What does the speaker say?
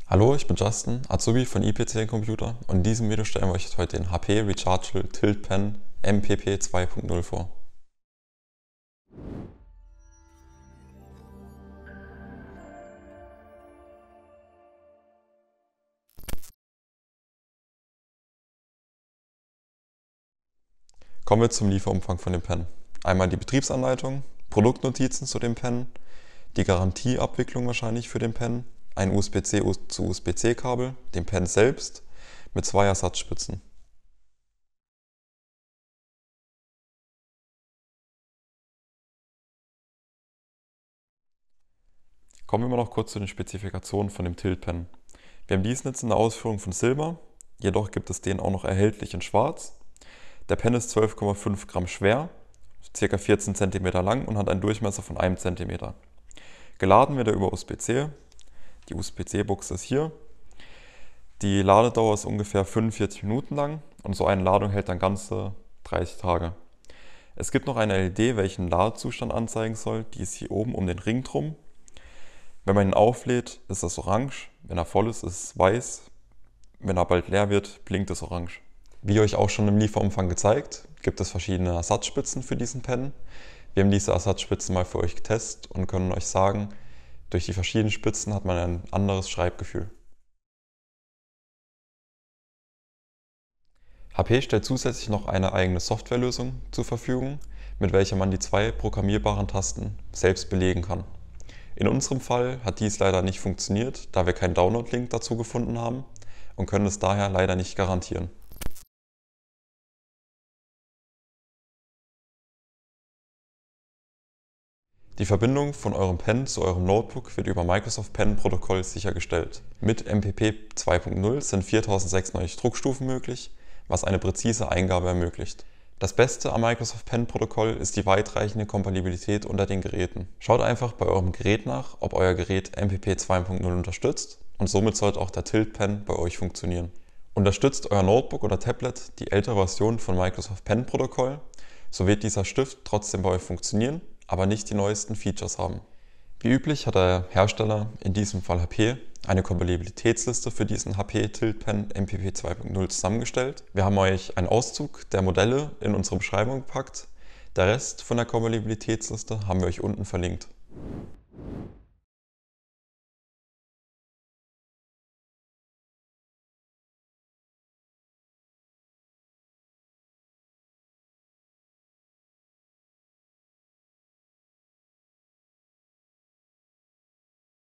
Hallo, ich bin Justin, Azubi von IPC Computer und in diesem Video stellen wir euch heute den HP Rechargeable Tilt Pen MPP 2.0 vor. Kommen wir zum Lieferumfang von dem Pen. Einmal die Betriebsanleitung, Produktnotizen zu dem Pen, die Garantieabwicklung wahrscheinlich für den Pen, ein USB-C zu USB-C-Kabel, den Pen selbst mit 2 Ersatzspitzen. Kommen wir mal noch kurz zu den Spezifikationen von dem Tilt Pen. Wir haben diesen jetzt in der Ausführung von Silber, jedoch gibt es den auch noch erhältlich in Schwarz. Der Pen ist 12,5 Gramm schwer, ca. 14 cm lang und hat einen Durchmesser von 1 cm. Geladen wird er über USB-C. Die USB-C-Buchse ist hier. Die Ladedauer ist ungefähr 45 Minuten lang und so eine Ladung hält dann ganze 30 Tage. Es gibt noch eine LED, welche den Ladezustand anzeigen soll. Die ist hier oben um den Ring drum. Wenn man ihn auflädt, ist das orange. Wenn er voll ist, ist es weiß. Wenn er bald leer wird, blinkt es orange. Wie euch auch schon im Lieferumfang gezeigt, gibt es verschiedene Ersatzspitzen für diesen Pen. Wir haben diese Ersatzspitzen mal für euch getestet und können euch sagen, durch die verschiedenen Spitzen hat man ein anderes Schreibgefühl. HP stellt zusätzlich noch eine eigene Softwarelösung zur Verfügung, mit welcher man die 2 programmierbaren Tasten selbst belegen kann. In unserem Fall hat dies leider nicht funktioniert, da wir keinen Download-Link dazu gefunden haben und können es daher leider nicht garantieren. Die Verbindung von eurem Pen zu eurem Notebook wird über Microsoft Pen Protokoll sichergestellt. Mit MPP 2.0 sind 4096 Druckstufen möglich, was eine präzise Eingabe ermöglicht. Das Beste am Microsoft Pen Protokoll ist die weitreichende Kompatibilität unter den Geräten. Schaut einfach bei eurem Gerät nach, ob euer Gerät MPP 2.0 unterstützt und somit sollte auch der Tilt Pen bei euch funktionieren. Unterstützt euer Notebook oder Tablet die ältere Version von Microsoft Pen Protokoll, so wird dieser Stift trotzdem bei euch funktionieren, aber nicht die neuesten Features haben. Wie üblich hat der Hersteller, in diesem Fall HP, eine Kompatibilitätsliste für diesen HP Tilt Pen MPP 2.0 zusammengestellt. Wir haben euch einen Auszug der Modelle in unsere Beschreibung gepackt. Der Rest von der Kompatibilitätsliste haben wir euch unten verlinkt.